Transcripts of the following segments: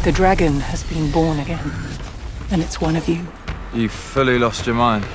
The dragon has been born again, and it's one of you. You fully lost your mind.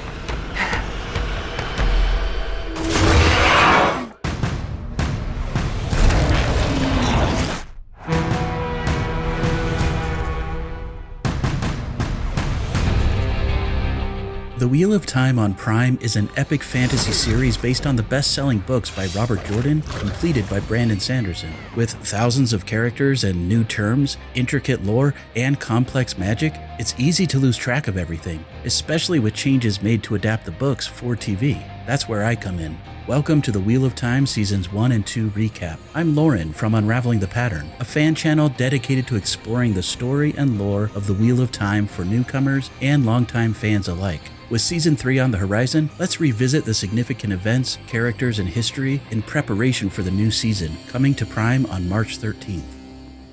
The Wheel of Time on Prime is an epic fantasy series based on the best-selling books by Robert Jordan, completed by Brandon Sanderson. With thousands of characters and new terms, intricate lore, and complex magic, it's easy to lose track of everything, especially with changes made to adapt the books for TV. That's where I come in. Welcome to the Wheel of Time Seasons 1 and 2 recap. I'm Lauren from Unraveling the Pattern, a fan channel dedicated to exploring the story and lore of the Wheel of Time for newcomers and longtime fans alike. With Season 3 on the horizon, let's revisit the significant events, characters, and history in preparation for the new season, coming to Prime on March 13th.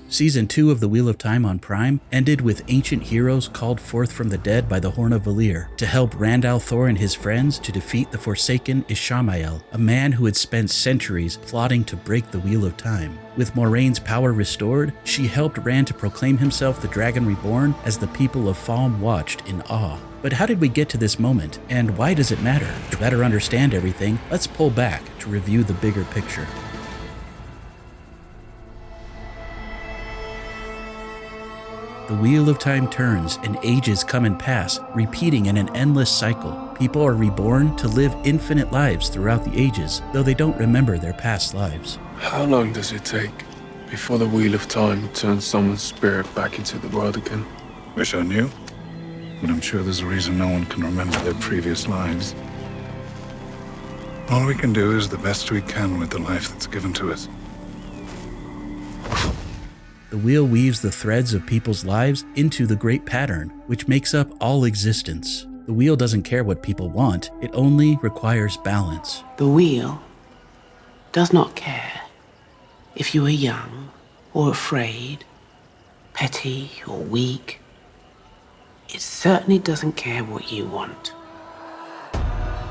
Season 2 of The Wheel of Time on Prime ended with ancient heroes called forth from the dead by the Horn of Valir to help Rand al'Thor and his friends to defeat the Forsaken Ishamael, a man who had spent centuries plotting to break the Wheel of Time. With Moraine's power restored, she helped Rand to proclaim himself the Dragon Reborn as the people of Falm watched in awe. But how did we get to this moment, and why does it matter? To better understand everything, let's pull back to review the bigger picture. The Wheel of Time turns, and ages come and pass, repeating in an endless cycle. People are reborn to live infinite lives throughout the ages, though they don't remember their past lives. How long does it take before the Wheel of Time turns someone's spirit back into the world again? Wish I knew, but I'm sure there's a reason no one can remember their previous lives. All we can do is the best we can with the life that's given to us. The wheel weaves the threads of people's lives into the great pattern, which makes up all existence. The wheel doesn't care what people want, it only requires balance. The wheel does not care if you are young or afraid, petty or weak. It certainly doesn't care what you want.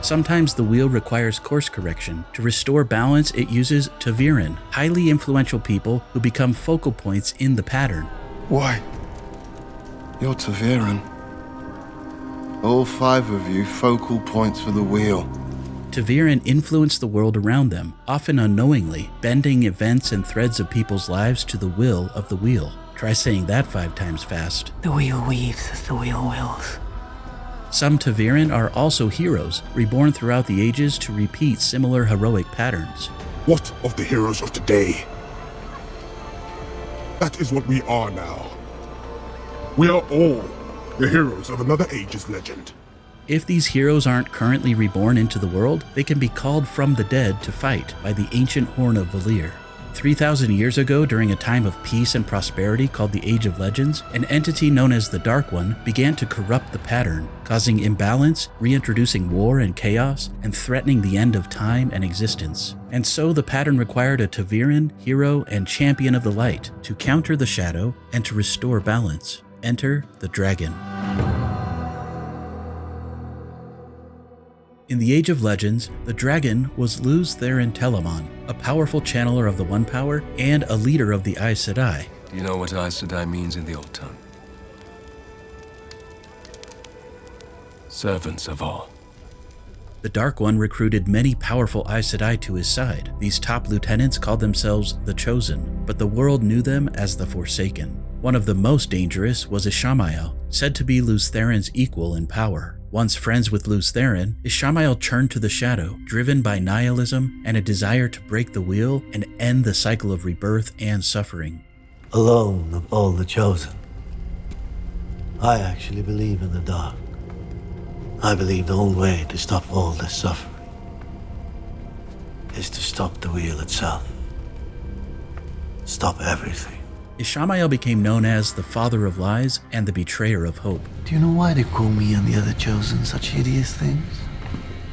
Sometimes the wheel requires course correction. To restore balance, it uses ta'veren, highly influential people who become focal points in the pattern. Why? You're ta'veren. All 5 of you focal points for the wheel. ta'veren influence the world around them, often unknowingly, bending events and threads of people's lives to the will of the wheel. Try saying that 5 times fast. The wheel weaves as the wheel wills. Some ta'veren are also heroes, reborn throughout the ages to repeat similar heroic patterns. What of the heroes of today? That is what we are now. We are all the heroes of another age's legend. If these heroes aren't currently reborn into the world, they can be called from the dead to fight by the ancient Horn of Valir. 3,000 years ago, during a time of peace and prosperity called the Age of Legends, an entity known as the Dark One began to corrupt the pattern, causing imbalance, reintroducing war and chaos, and threatening the end of time and existence. And so the pattern required a ta'veren, hero, and champion of the light to counter the shadow and to restore balance. Enter the dragon. In the Age of Legends, the dragon was Luz Therin Telamon, a powerful channeler of the One Power and a leader of the Aes Sedai. Do you know what Aes Sedai means in the old tongue? Servants of all. The Dark One recruited many powerful Aes Sedai to his side. These top lieutenants called themselves the Chosen, but the world knew them as the Forsaken. One of the most dangerous was Ishamael, said to be Luz Therin's equal in power. Once friends with Luz Therin, Ishamael turned to the shadow, driven by nihilism and a desire to break the wheel and end the cycle of rebirth and suffering. Alone of all the chosen, I actually believe in the dark. I believe the only way to stop all this suffering is to stop the wheel itself. Stop everything. Ishamael became known as the Father of Lies and the Betrayer of Hope. Do you know why they call me and the other chosen such hideous things?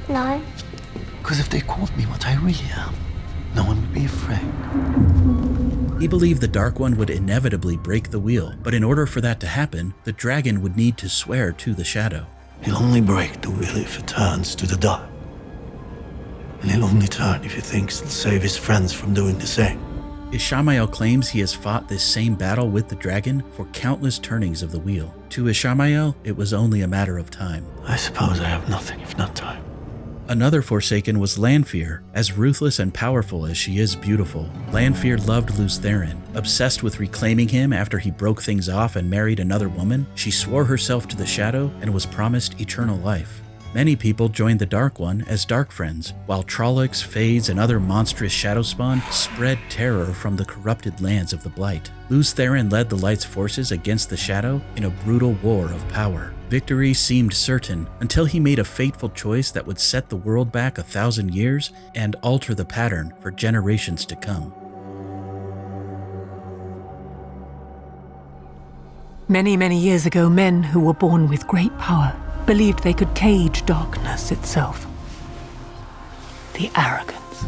No. Because if they called me what I really am, no one would be afraid. He believed the Dark One would inevitably break the wheel, but in order for that to happen, the dragon would need to swear to the shadow. He'll only break the wheel if it turns to the dark. And he'll only turn if he thinks it'll save his friends from doing the same. Ishamael claims he has fought this same battle with the dragon for countless turnings of the wheel. To Ishamael, it was only a matter of time. I suppose I have nothing if not time. Another Forsaken was Lanfear. As ruthless and powerful as she is beautiful, Lanfear loved Lews Therin. Obsessed with reclaiming him after he broke things off and married another woman, she swore herself to the Shadow and was promised eternal life. Many people joined the Dark One as Dark Friends, while Trollocs, Fades, and other monstrous shadow spawn spread terror from the corrupted lands of the Blight. Lews Therin led the Light's forces against the Shadow in a brutal war of power. Victory seemed certain until he made a fateful choice that would set the world back 1,000 years and alter the pattern for generations to come. Many, many years ago, men who were born with great power believed they could cage darkness itself. The Arrogance.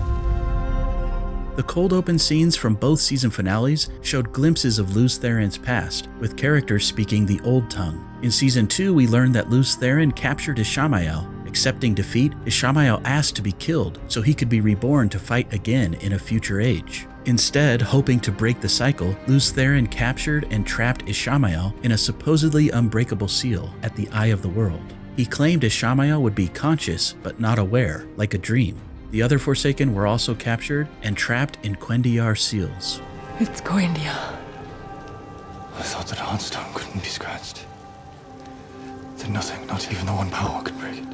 The cold open scenes from both season finales showed glimpses of Lews Therin's past, with characters speaking the Old Tongue. In Season 2, we learned that Lews Therin captured Ishamael. Accepting defeat, Ishamael asked to be killed so he could be reborn to fight again in a future age. Instead, hoping to break the cycle, Lews Therin captured and trapped Ishamael in a supposedly unbreakable seal at the Eye of the World. He claimed Ishamael would be conscious but not aware, like a dream. The other Forsaken were also captured and trapped in Quendiar seals. It's Quendiar. I thought that Heartstone couldn't be scratched. That nothing, not even the one power, could break it.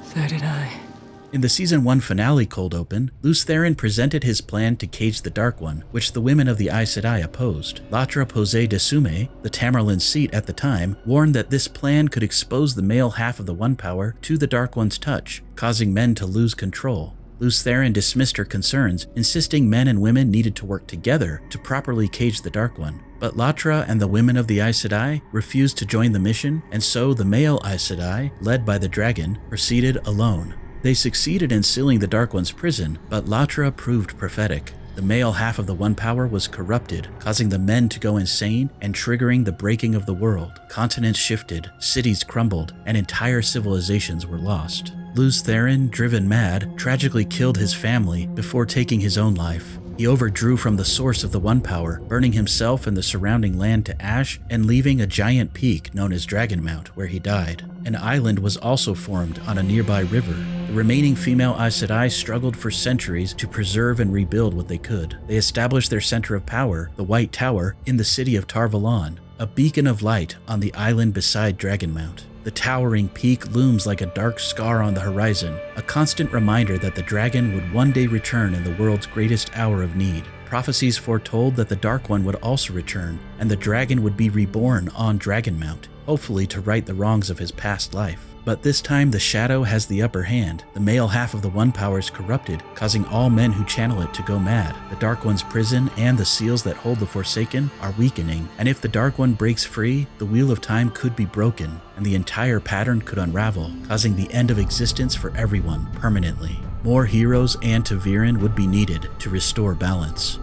So did I. In the Season 1 finale cold open, Lews Therin presented his plan to cage the Dark One, which the women of the Aes Sedai opposed. Latra Posé de Sume, the Tamerlane's seat at the time, warned that this plan could expose the male half of the One Power to the Dark One's touch, causing men to lose control. Lews Therin dismissed her concerns, insisting men and women needed to work together to properly cage the Dark One. But Latra and the women of the Aes Sedai refused to join the mission, and so the male Aes Sedai, led by the dragon, proceeded alone. They succeeded in sealing the Dark One's prison, but Latra proved prophetic. The male half of the One Power was corrupted, causing the men to go insane and triggering the breaking of the world. Continents shifted, cities crumbled, and entire civilizations were lost. Lews Therin, driven mad, tragically killed his family before taking his own life. He overdrew from the source of the One Power, burning himself and the surrounding land to ash and leaving a giant peak known as Dragonmount, where he died. An island was also formed on a nearby river. The remaining female Aes Sedai struggled for centuries to preserve and rebuild what they could. They established their center of power, the White Tower, in the city of Tar Valon, a beacon of light on the island beside Dragonmount. The towering peak looms like a dark scar on the horizon, a constant reminder that the dragon would one day return in the world's greatest hour of need. Prophecies foretold that the Dark One would also return, and the dragon would be reborn on Dragonmount, hopefully to right the wrongs of his past life. But this time the Shadow has the upper hand. The male half of the One Power is corrupted, causing all men who channel it to go mad. The Dark One's prison and the seals that hold the Forsaken are weakening, and if the Dark One breaks free, the Wheel of Time could be broken, and the entire pattern could unravel, causing the end of existence for everyone permanently. More heroes and Ta'veren would be needed to restore balance.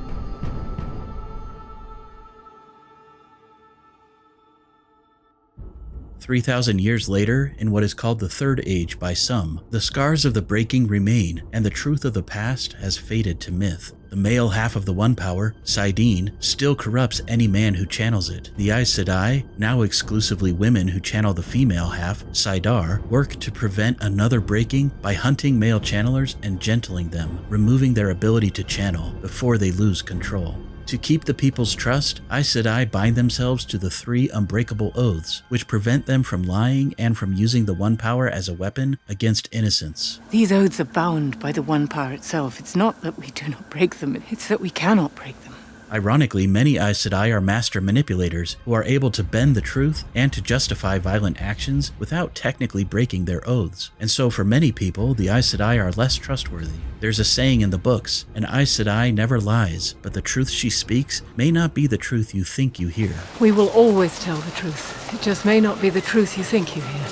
3,000 years later, in what is called the Third Age by some, the scars of the breaking remain, and the truth of the past has faded to myth. The male half of the One Power, saidin, still corrupts any man who channels it. The Aes Sedai, now exclusively women who channel the female half, saidar, work to prevent another breaking by hunting male channelers and gentling them, removing their ability to channel before they lose control. To keep the people's trust, Aes Sedai bind themselves to the 3 unbreakable oaths, which prevent them from lying and from using the One Power as a weapon against innocence. These oaths are bound by the One Power itself. It's not that we do not break them, it's that we cannot break them. Ironically, many Aes Sedai are master manipulators who are able to bend the truth and to justify violent actions without technically breaking their oaths. And so for many people, the Aes Sedai are less trustworthy. There's a saying in the books, an Aes Sedai never lies, but the truth she speaks may not be the truth you think you hear. We will always tell the truth. It just may not be the truth you think you hear.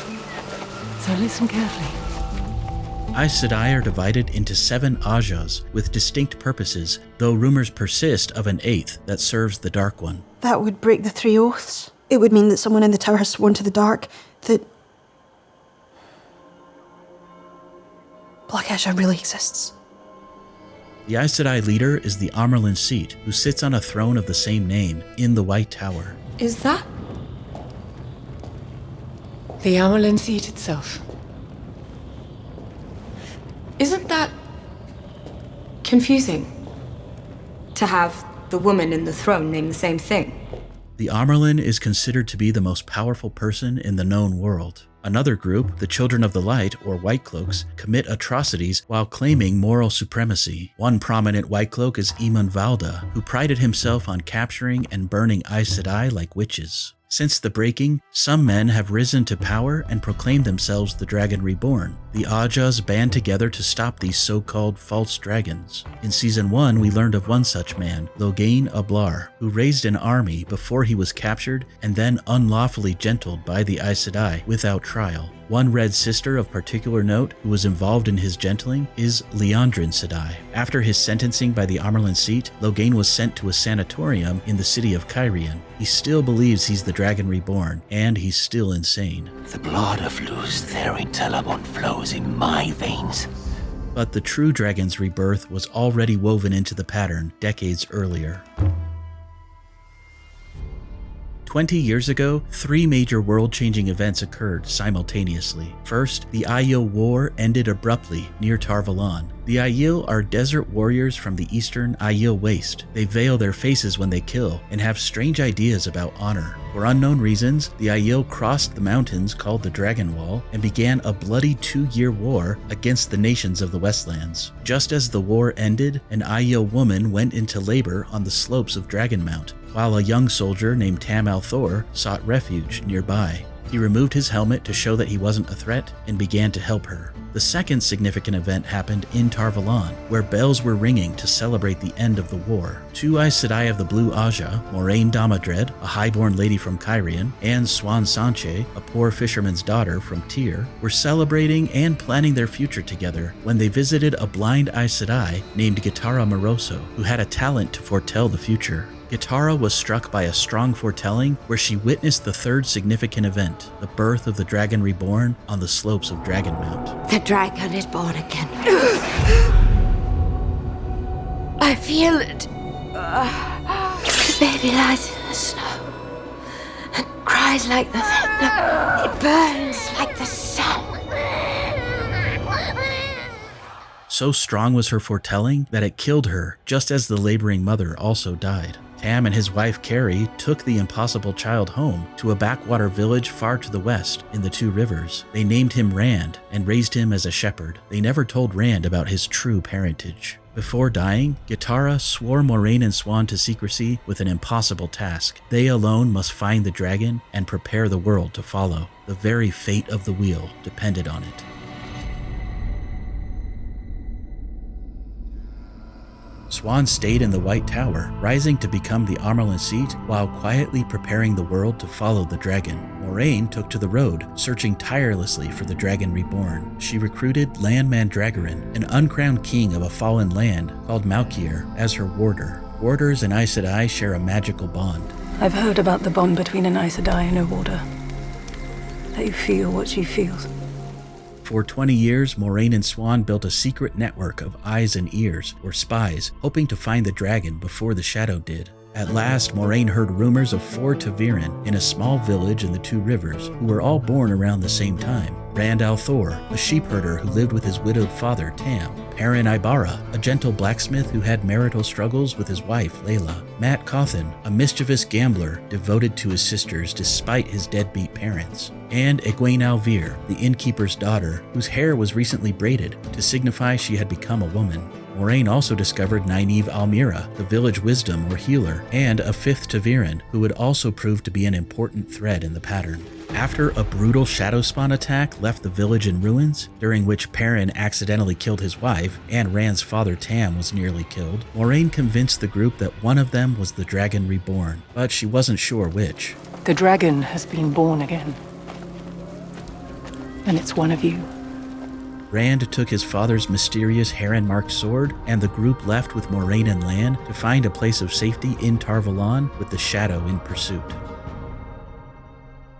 So listen carefully. Aes Sedai are divided into 7 Ajas with distinct purposes, though rumors persist of an 8th that serves the Dark One. That would break the 3 oaths. It would mean that someone in the tower has sworn to the dark that Black Aja really exists. The Aes Sedai leader is the Amyrlin Seat, who sits on a throne of the same name in the White Tower. Is that? The Amyrlin Seat itself. Isn't that confusing? To have the woman in the throne name the same thing? The Amyrlin is considered to be the most powerful person in the known world. Another group, the Children of the Light, or White Cloaks, commit atrocities while claiming moral supremacy. One prominent White Cloak is Eamon Valda, who prided himself on capturing and burning Aes Sedai like witches. Since the breaking, some men have risen to power and proclaimed themselves the Dragon Reborn. The Ajas band together to stop these so-called false dragons. In Season 1, we learned of one such man, Logain Ablar, who raised an army before he was captured and then unlawfully gentled by the Aes Sedai without trial. One Red Sister of particular note who was involved in his gentling is Liandrin Sedai. After his sentencing by the Amyrlin Seat, Logain was sent to a sanatorium in the city of Cairhien. He still believes he's the Dragon Reborn, and he's still insane. The blood of Luz Therin Telabon flows in my veins. But the true dragon's rebirth was already woven into the pattern decades earlier. 20 years ago, 3 major world-changing events occurred simultaneously. First, the Aiel War ended abruptly near Tar Valon. The Aiel are desert warriors from the eastern Aiel Waste. They veil their faces when they kill and have strange ideas about honor. For unknown reasons, the Aiel crossed the mountains called the Dragon Wall and began a bloody 2-year war against the nations of the Westlands. Just as the war ended, an Aiel woman went into labor on the slopes of Dragonmount, while a young soldier named Tam Althor sought refuge nearby. He removed his helmet to show that he wasn't a threat and began to help her. The second significant event happened in Tar Valon, where bells were ringing to celebrate the end of the war. 2 Aes Sedai of the Blue Aja, Moraine Damadred, a highborn lady from Cairhien, and Swan Sanche, a poor fisherman's daughter from Tyr, were celebrating and planning their future together when they visited a blind Aes Sedai named Gitara Moroso, who had a talent to foretell the future. Gitara was struck by a strong foretelling where she witnessed the third significant event, the birth of the Dragon Reborn on the slopes of Dragonmount. The dragon is born again. I feel it. The baby lies in the snow and cries like the thunder. It burns like the sun. So strong was her foretelling that it killed her, just as the laboring mother also died. Tam and his wife Carrie took the impossible child home to a backwater village far to the west in the 2 rivers. They named him Rand and raised him as a shepherd. They never told Rand about his true parentage. Before dying, Gitara swore Moraine and Swan to secrecy with an impossible task. They alone must find the dragon and prepare the world to follow. The very fate of the wheel depended on it. Swan stayed in the White Tower, rising to become the Amyrlin Seat while quietly preparing the world to follow the dragon. Moraine took to the road, searching tirelessly for the Dragon Reborn. She recruited Lan Mandragoran, an uncrowned king of a fallen land called Malkier, as her warder. Warders and Aes Sedai share a magical bond. I've heard about the bond between an Aes Sedai and a warder. That you feel what she feels. For 20 years, Moraine and Swan built a secret network of eyes and ears, or spies, hoping to find the dragon before the Shadow did. At last, Moraine heard rumors of 4 Taviran in a small village in the 2 rivers, who were all born around the same time. Rand al'Thor, a sheepherder who lived with his widowed father, Tam. Perrin Ibarra, a gentle blacksmith who had marital struggles with his wife, Layla. Matt Cawthon, a mischievous gambler devoted to his sisters despite his deadbeat parents. And Egwene Alvir, the innkeeper's daughter, whose hair was recently braided to signify she had become a woman. Moraine also discovered Nynaeve Almira, the village wisdom or healer, and a 5th Taviran, who would also prove to be an important thread in the pattern. After a brutal Shadowspawn attack left the village in ruins, during which Perrin accidentally killed his wife, and Rand's father Tam was nearly killed, Moraine convinced the group that one of them was the Dragon Reborn, but she wasn't sure which. The dragon has been born again. And it's one of you. Rand took his father's mysterious heron-marked sword, and the group left with Moraine and Lan to find a place of safety in Tar Valon with the Shadow in pursuit.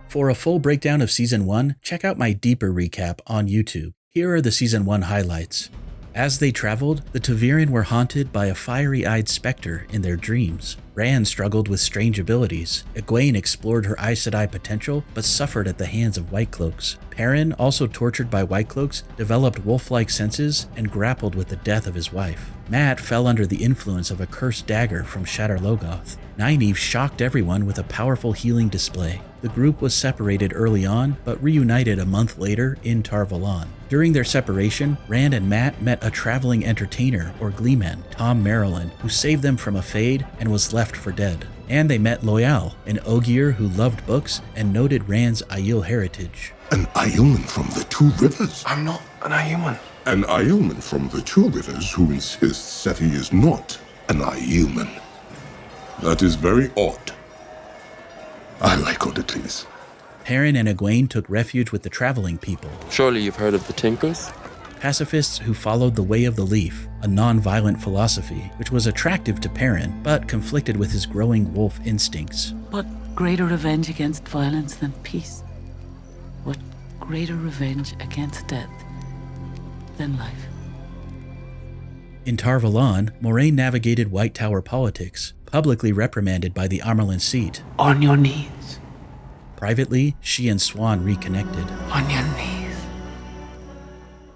For a full breakdown of Season 1, check out my deeper recap on YouTube. Here are the Season 1 highlights. As they traveled, the Ta'veren were haunted by a fiery-eyed specter in their dreams. Rand struggled with strange abilities. Egwene explored her Aes Sedai potential, but suffered at the hands of White Cloaks. Perrin, also tortured by White Cloaks, developed wolf-like senses and grappled with the death of his wife. Mat fell under the influence of a cursed dagger from Shadar Logoth. Nynaeve shocked everyone with a powerful healing display. The group was separated early on, but reunited a month later in Tar Valon. During their separation, Rand and Mat met a traveling entertainer, or gleeman, Tom Marilyn, who saved them from a fade and was left for dead. And they met Loyal, an Ogier who loved books and noted Rand's Aiel heritage. An Aielman from the Two Rivers? I'm not an Aielman. An Aielman from the Two Rivers who insists that he is not an Aielman. That is very odd. I like oddities. Perrin and Egwene took refuge with the traveling people. Surely you've heard of the Tinkers? Pacifists who followed the Way of the Leaf, a non-violent philosophy, which was attractive to Perrin, but conflicted with his growing wolf instincts. What greater revenge against violence than peace? What greater revenge against death than life? In Tar Valon, Moraine navigated White Tower politics, publicly reprimanded by the Amarlin seat. On your knees. Privately, she and Swan reconnected. On your knees.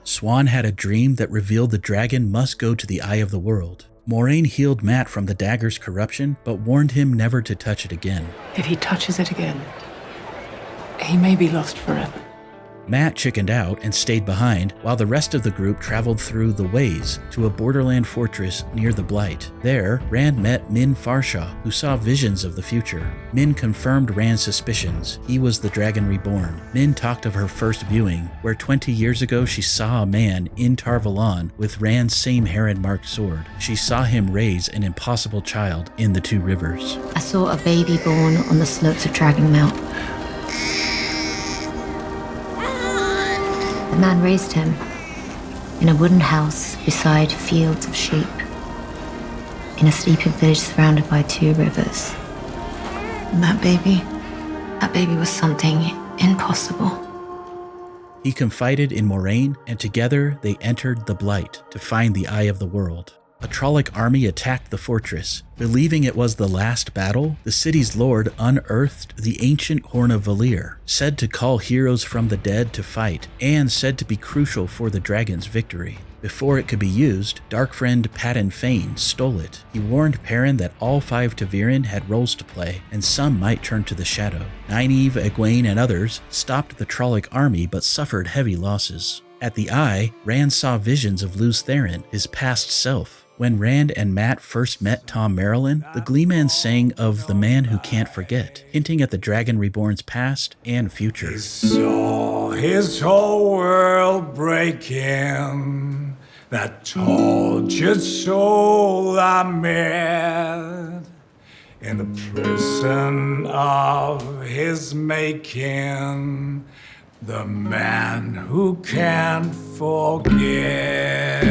Swan had a dream that revealed the dragon must go to the Eye of the World. Moraine healed Mat from the dagger's corruption, but warned him never to touch it again. If he touches it again, he may be lost forever. Mat chickened out and stayed behind, while the rest of the group traveled through the Ways to a borderland fortress near the Blight. There, Rand met Min Farshaw, who saw visions of the future. Min confirmed Rand's suspicions. He was the Dragon Reborn. Min talked of her first viewing, where 20 years ago she saw a man in Tar Valon with Rand's same heron-marked sword. She saw him raise an impossible child in the Two Rivers. I saw a baby born on the slopes of Dragon Mount. The man raised him in a wooden house beside fields of sheep, in a sleeping village surrounded by 2 rivers. And that baby was something impossible. He confided in Moraine, and together they entered the Blight to find the Eye of the World. A Trolloc army attacked the fortress. Believing it was the last battle, the city's lord unearthed the ancient Horn of Valir, said to call heroes from the dead to fight, and said to be crucial for the dragon's victory. Before it could be used, dark friend Padan Fain stole it. He warned Perrin that all 5 Ta'veren had roles to play, and some might turn to the shadow. Nynaeve, Egwene, and others stopped the Trolloc army but suffered heavy losses. At the Eye, Rand saw visions of Lews Therin, his past self. When Rand and Mat first met Tom Marilyn, the Gleeman sang of the man who can't forget, hinting at the Dragon Reborn's past and future. He saw his whole world breaking, that tortured soul I met, in the prison of his making, the man who can't forget.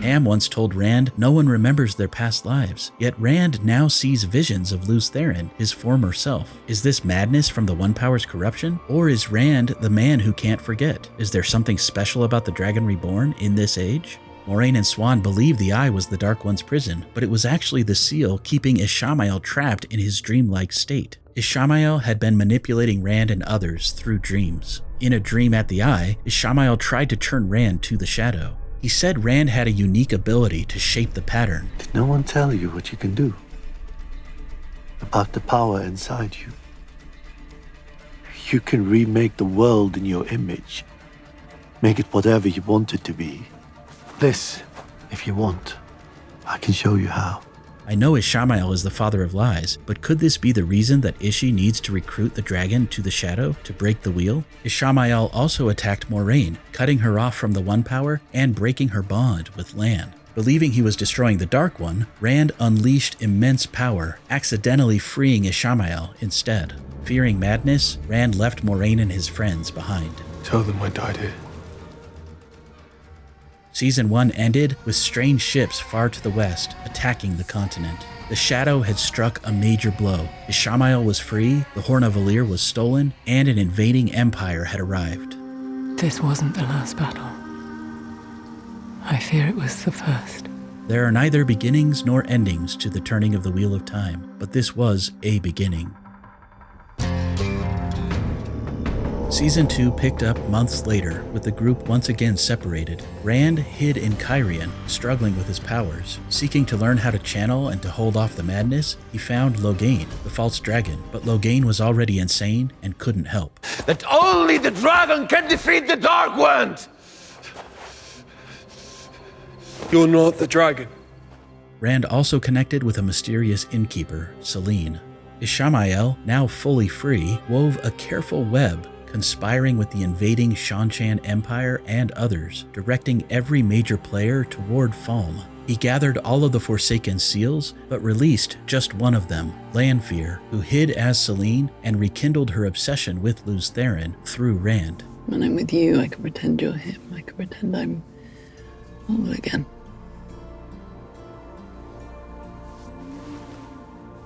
Ham once told Rand no one remembers their past lives, yet Rand now sees visions of Lews Therin, his former self. Is this madness from the One Power's corruption? Or is Rand the man who can't forget? Is there something special about the Dragon Reborn in this age? Moraine and Swan believed the Eye was the Dark One's prison, but it was actually the seal keeping Ishamael trapped in his dreamlike state. Ishamael had been manipulating Rand and others through dreams. In a dream at the Eye, Ishamael tried to turn Rand to the shadow. He said Rand had a unique ability to shape the pattern. Did no one tell you what you can do? About the power inside you? You can remake the world in your image. Make it whatever you want it to be. This, if you want, I can show you how. I know Ishamael is the father of lies, but could this be the reason that Ishi needs to recruit the dragon to the shadow to break the wheel? Ishamael also attacked Moraine, cutting her off from the One Power and breaking her bond with Lan. Believing he was destroying the Dark One, Rand unleashed immense power, accidentally freeing Ishamael instead. Fearing madness, Rand left Moraine and his friends behind. Tell them I died here. Season 1 ended with strange ships far to the west attacking the continent. The Shadow had struck a major blow. Ishamael was free, the Horn of Valir was stolen, and an invading empire had arrived. This wasn't the last battle. I fear it was the first. There are neither beginnings nor endings to the turning of the Wheel of Time, but this was a beginning. Season 2 picked up months later, with the group once again separated. Rand hid in Kyrian, struggling with his powers. Seeking to learn how to channel and to hold off the madness, he found Loghain, the false dragon, but Loghain was already insane and couldn't help. That only the dragon can defeat the Dark One! You're not the dragon. Rand also connected with a mysterious innkeeper, Selene. Ishamael, now fully free, wove a careful web, conspiring with the invading Shanchan Empire and others, directing every major player toward Falm. He gathered all of the Forsaken seals, but released just one of them, Lanfear, who hid as Selene and rekindled her obsession with Luz Theron through Rand. When I'm with you, I can pretend you're him. I can pretend I'm all again.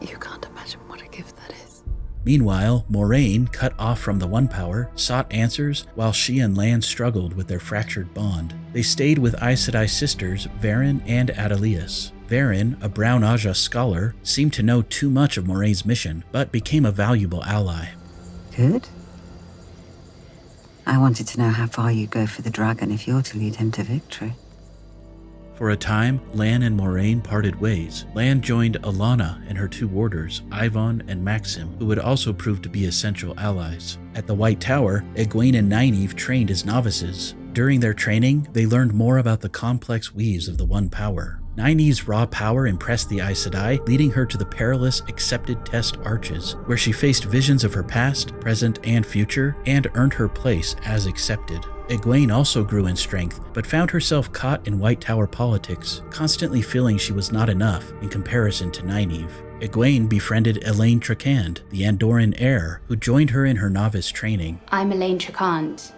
You can't imagine what a gift that is. Meanwhile, Moraine, cut off from the One Power, sought answers while she and Lan struggled with their fractured bond. They stayed with Aes Sedai sisters Varen and Adelius. Varen, a Brown Aja scholar, seemed to know too much of Moraine's mission, but became a valuable ally. Good. I wanted to know how far you go for the dragon if you're to lead him to victory. For a time, Lan and Moraine parted ways. Lan joined Alana and her two warders, Ivan and Maxim, who would also prove to be essential allies. At the White Tower, Egwene and Nynaeve trained as novices. During their training, they learned more about the complex weaves of the One Power. Nynaeve's raw power impressed the Aes Sedai, leading her to the perilous Accepted Test Arches, where she faced visions of her past, present, and future, and earned her place as accepted. Egwene also grew in strength, but found herself caught in White Tower politics, constantly feeling she was not enough in comparison to Nynaeve. Egwene befriended Elaine Trakand, the Andorran heir, who joined her in her novice training. I'm Elaine Trakand,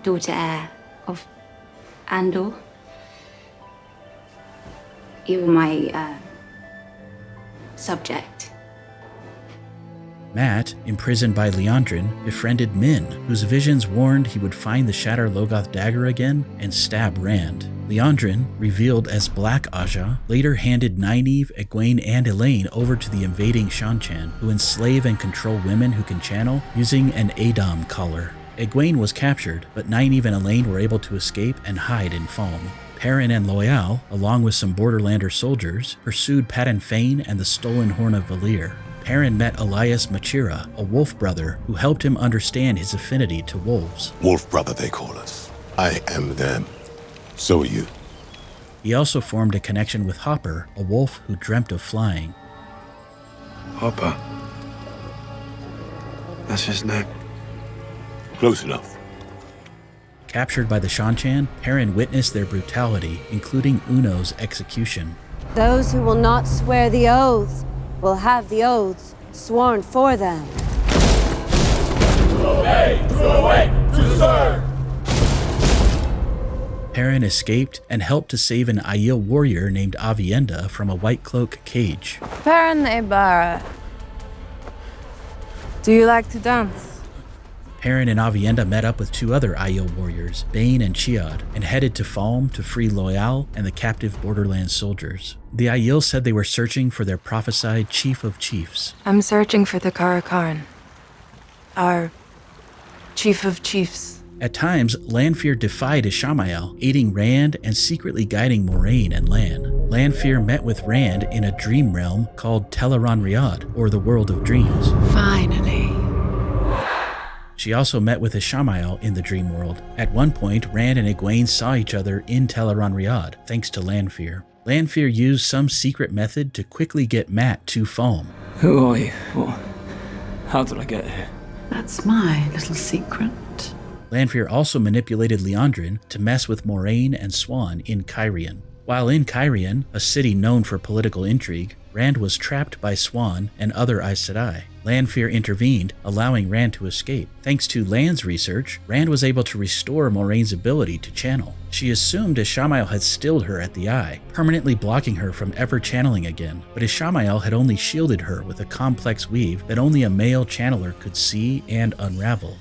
daughter heir of Andor. You were my subject. Matt, imprisoned by Liandrin, befriended Min, whose visions warned he would find the Shatter Logoth dagger again and stab Rand. Liandrin, revealed as Black Aja, later handed Nynaeve, Egwene, and Elaine over to the invading Shanchan, who enslave and control women who can channel using an Adom collar. Egwene was captured, but Nynaeve and Elaine were able to escape and hide in Falm. Perrin and Loial, along with some Borderlander soldiers, pursued Padan Fain and the Stolen Horn of Valir. Perrin met Elias Machira, a wolf brother who helped him understand his affinity to wolves. Wolf brother, they call us. I am them. So are you. He also formed a connection with Hopper, a wolf who dreamt of flying. Hopper. That's his name. Close enough. Captured by the Shanchan, Perrin witnessed their brutality, including Uno's execution. Those who will not swear the oaths will have the oaths sworn for them. To obey, to awake, to serve! Perrin escaped and helped to save an Aiel warrior named Avienda from a White Cloak cage. Perrin Ibarra, do you like to dance? Perrin and Avienda met up with two other Aiel warriors, Bane and Chiad, and headed to Falm to free Loial and the captive Borderlands soldiers. The Aiel said they were searching for their prophesied Chief of Chiefs. I'm searching for the Karakarn, our Chief of Chiefs. At times, Lanfear defied Ishamael, aiding Rand and secretly guiding Moraine and Lan. Lanfear met with Rand in a dream realm called Teleron Riad, or the World of Dreams. Finally. She also met with Ishamael in the dream world. At one point, Rand and Egwene saw each other in Teleron Riad, thanks to Lanfear. Lanfear used some secret method to quickly get Mat to Falm. Who are you? How did I get here? That's my little secret. Lanfear also manipulated Liandrin to mess with Moraine and Swan in Kyrian. While in Kyrian, a city known for political intrigue, Rand was trapped by Swan and other Aes Sedai. Lanfear intervened, allowing Rand to escape. Thanks to Lan's research, Rand was able to restore Moraine's ability to channel. She assumed Ishamael had stilled her at the eye, permanently blocking her from ever channeling again, but Ishamael had only shielded her with a complex weave that only a male channeler could see and unravel.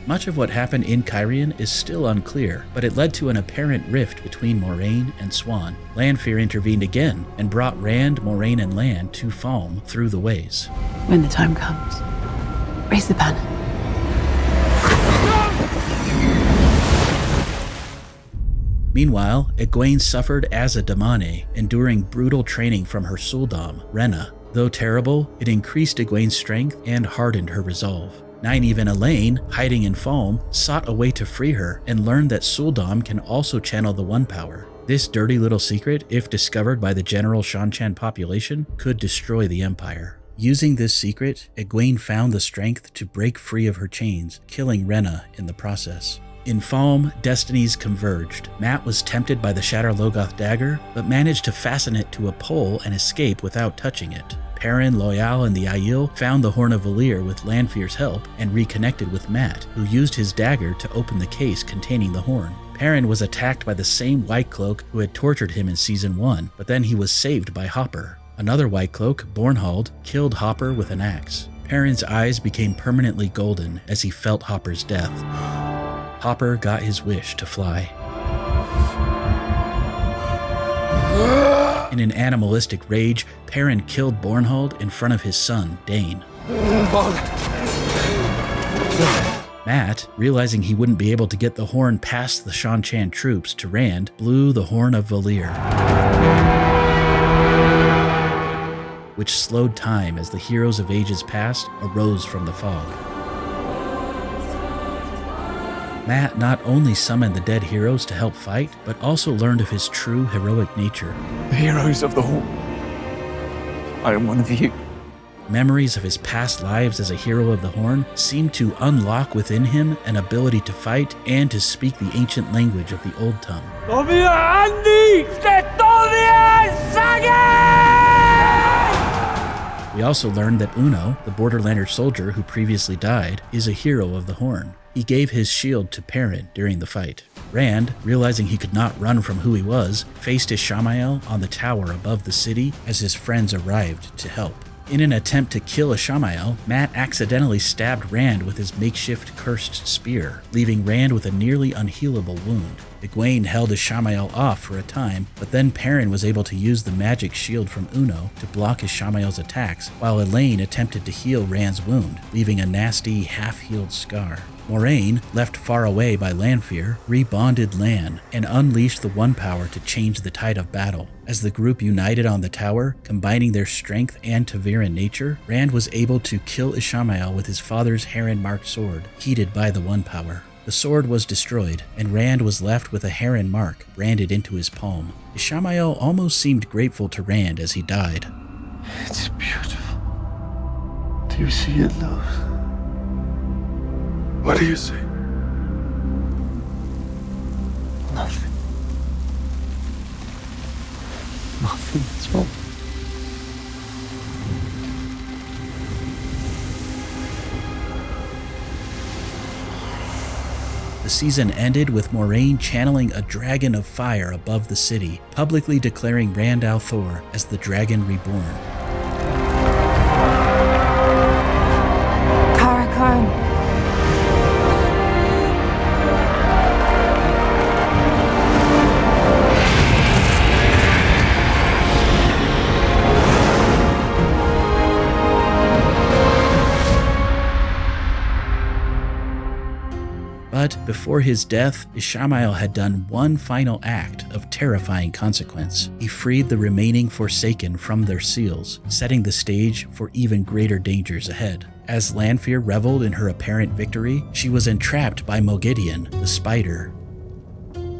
Much of what happened in Cairhien is still unclear, but it led to an apparent rift between Moraine and Swan. Lanfear intervened again and brought Rand, Moraine, and Lan to Falme through the ways. When the time comes, raise the banner. Meanwhile, Egwene suffered as a Damane, enduring brutal training from her Sul'dam, Rhenna. Though terrible, it increased Egwene's strength and hardened her resolve. Nynaeve and Elaine, hiding in Falme, sought a way to free her and learned that Sul'dam can also channel the One Power. This dirty little secret, if discovered by the general Shan-Chan population, could destroy the Empire. Using this secret, Egwene found the strength to break free of her chains, killing Rhenna in the process. In Falme, destinies converged. Mat was tempted by the Shadar Logoth dagger, but managed to fasten it to a pole and escape without touching it. Perrin, Loial, and the Aiel found the Horn of Valyr with Lanfear's help and reconnected with Mat, who used his dagger to open the case containing the horn. Perrin was attacked by the same White Cloak who had tortured him in Season 1, but then he was saved by Hopper. Another White Cloak, Bornhald, killed Hopper with an axe. Perrin's eyes became permanently golden as he felt Hopper's death. Hopper got his wish to fly. In an animalistic rage, Perrin killed Bornhald in front of his son, Dane. Mat, realizing he wouldn't be able to get the horn past the Shan-Chan troops to Rand, blew the Horn of Valyr, which slowed time as the heroes of ages past arose from the fog. Mat not only summoned the dead heroes to help fight, but also learned of his true heroic nature. The heroes of the Horn. I am one of you. Memories of his past lives as a hero of the Horn seemed to unlock within him an ability to fight and to speak the ancient language of the Old Tongue. We also learned that Uno, the Borderlander soldier who previously died, is a hero of the Horn. He gave his shield to Perrin during the fight. Rand, realizing he could not run from who he was, faced Ishamael on the tower above the city as his friends arrived to help. In an attempt to kill Ishamael, Mat accidentally stabbed Rand with his makeshift cursed spear, leaving Rand with a nearly unhealable wound. Egwene held Ishamael off for a time, but then Perrin was able to use the magic shield from Uno to block Ishamael's attacks, while Elaine attempted to heal Rand's wound, leaving a nasty, half-healed scar. Moraine, left far away by Lanfear, rebonded Lan and unleashed the One Power to change the tide of battle. As the group united on the tower, combining their strength and Ta'veren nature, Rand was able to kill Ishamael with his father's heron-marked sword, heated by the One Power. The sword was destroyed, and Rand was left with a heron mark branded into his palm. Ishamael almost seemed grateful to Rand as he died. It's beautiful. Do you see it, love? What do you see? Nothing. Nothing at all. The season ended with Moraine channeling a dragon of fire above the city, publicly declaring Rand al'Thor as the Dragon Reborn. Karakarn. But before his death, Ishamael had done one final act of terrifying consequence. He freed the remaining Forsaken from their seals, setting the stage for even greater dangers ahead. As Lanfear reveled in her apparent victory, she was entrapped by Moghedien, the spider.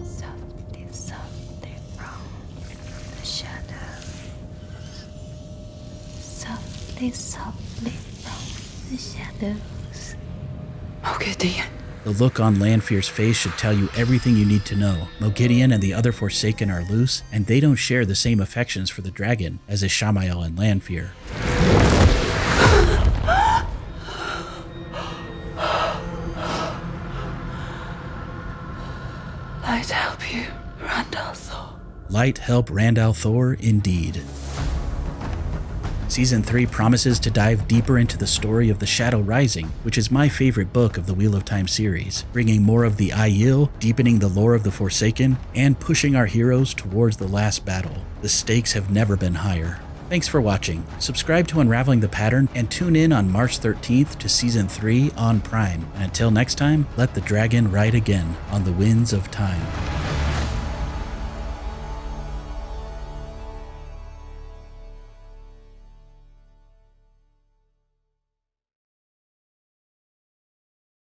Softly, softly from the shadows. Softly, softly from the shadows. Moghedien. The look on Lanfear's face should tell you everything you need to know. Moghedien and the other Forsaken are loose, and they don't share the same affections for the dragon as Ishamael and Lanfear. Light help you, Rand al'Thor. Light help Rand al'Thor indeed. Season 3 promises to dive deeper into the story of the Shadow Rising, which is my favorite book of the Wheel of Time series, bringing more of the Aiel, deepening the lore of the Forsaken, and pushing our heroes towards the last battle. The stakes have never been higher. Thanks for watching. Subscribe to Unraveling the Pattern and tune in on March 13th to Season 3 on Prime. And until next time, let the dragon ride again on the winds of time.